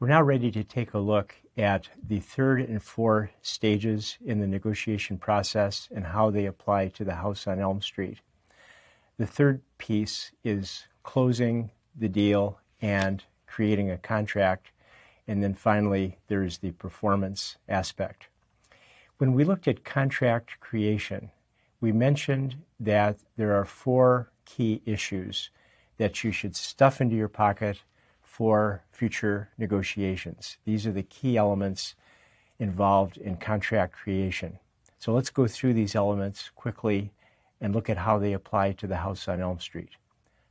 We're now ready to take a look at the third and fourth stages in the negotiation process and how they apply to the house on Elm Street. The third piece is closing the deal and creating a contract, and then finally there's the performance aspect. When we looked at contract creation, we mentioned that there are four key issues that you should stuff into your pocket for future negotiations. These are the key elements involved in contract creation. So let's go through these elements quickly and look at how they apply to the house on Elm Street.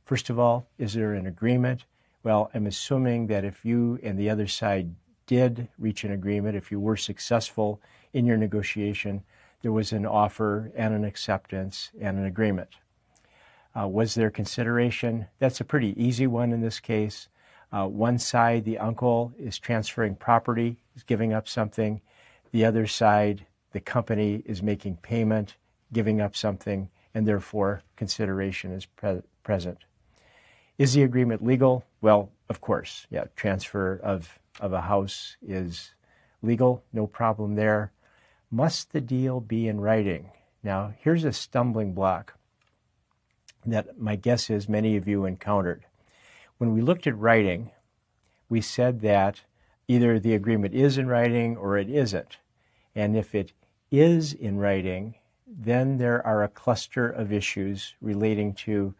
First of all, is there an agreement? Well, I'm assuming that if you and the other side did reach an agreement, if you were successful in your negotiation, there was an offer and an acceptance and an agreement. Was there consideration? That's a pretty easy one in this case. One side, the uncle, is transferring property, is giving up something. The other side, the company, is making payment, giving up something, and therefore consideration is present. Is the agreement legal? Well, of course, yeah, transfer of a house is legal, no problem there. Must the deal be in writing? Now, here's a stumbling block that my guess is many of you encountered. When we looked at writing, we said that either the agreement is in writing or it isn't. And if it is in writing, then there are a cluster of issues relating to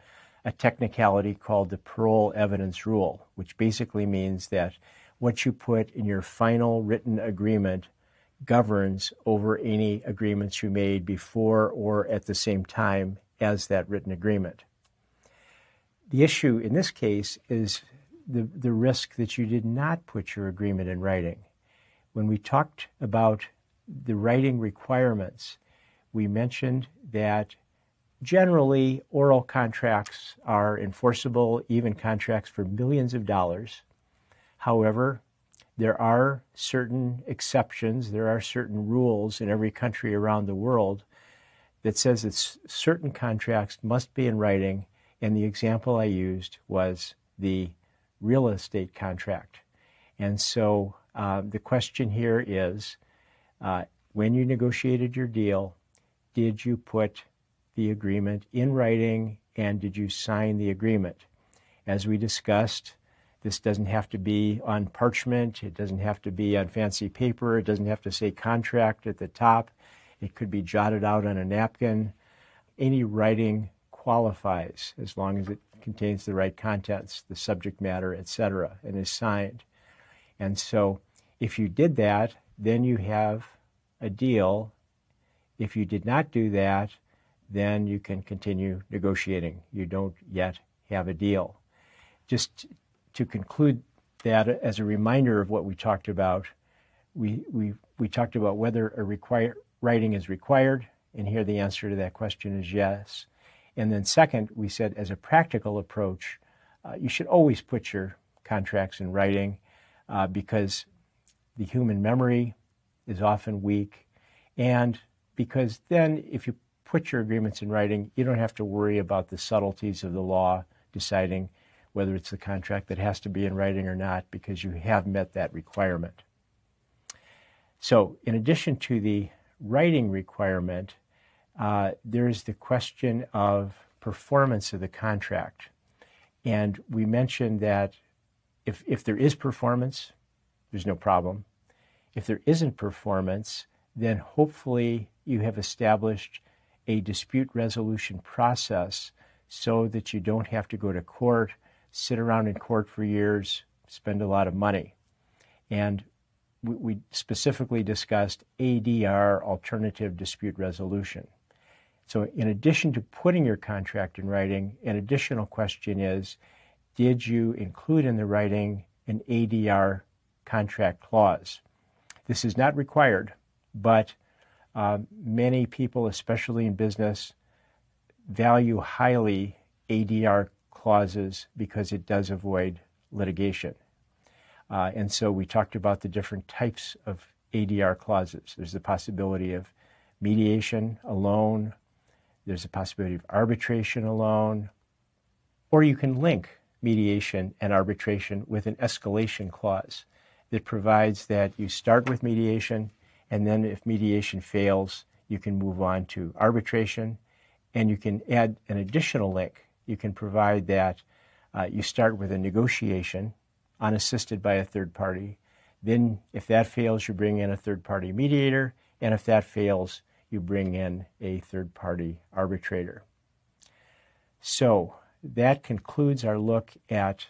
a technicality called the parole evidence rule, which basically means that what you put in your final written agreement governs over any agreements you made before or at the same time as that written agreement. The issue in this case is the risk that you did not put your agreement in writing. When we talked about the writing requirements, we mentioned that generally oral contracts are enforceable, even contracts for millions of dollars. However, there are certain exceptions, there are certain rules in every country around the world that says that certain contracts must be in writing, and the example I used was the real estate contract. And so the question here is, when you negotiated your deal, did you put the agreement in writing and did you sign the agreement? As we discussed, this doesn't have to be on parchment, it doesn't have to be on fancy paper, it doesn't have to say contract at the top, it could be jotted out on a napkin. Any writing qualifies as long as it contains the right contents, the subject matter, etc., and is signed. And so if you did that, then you have a deal. If you did not do that, then you can continue negotiating. You don't yet have a deal. Just to conclude that, as a reminder of what we talked about, we talked about whether writing is required, and here the answer to that question is yes. And then second, we said as a practical approach, you should always put your contracts in writing because the human memory is often weak, and because then if you put your agreements in writing, you don't have to worry about the subtleties of the law deciding whether it's the contract that has to be in writing or not, because you have met that requirement. So in addition to the writing requirement, there's the question of performance of the contract. And we mentioned that if there is performance, there's no problem. If there isn't performance, then hopefully you have established a dispute resolution process so that you don't have to go to court, sit around in court for years, spend a lot of money. And we specifically discussed ADR, alternative dispute resolution. So in addition to putting your contract in writing, an additional question is, did you include in the writing an ADR contract clause? This is not required, but many people, especially in business, value highly ADR clauses because it does avoid litigation. And so we talked about the different types of ADR clauses. There's the possibility of mediation alone. There's a possibility of arbitration alone. Or you can link mediation and arbitration with an escalation clause. that provides that you start with mediation, and then if mediation fails, you can move on to arbitration, and you can add an additional link. You can provide that you start with a negotiation unassisted by a third party. Then if that fails, you bring in a third party mediator, and if that fails, you bring in a third party arbitrator. So that concludes our look at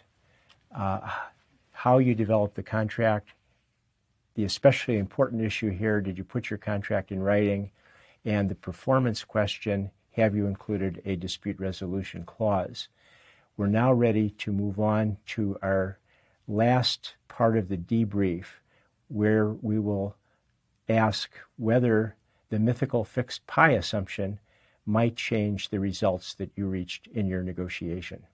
how you develop the contract. The especially important issue here, did you put your contract in writing? And the performance question, have you included a dispute resolution clause? We're now ready to move on to our last part of the debrief, where we will ask whether the mythical fixed pi assumption might change the results that you reached in your negotiation.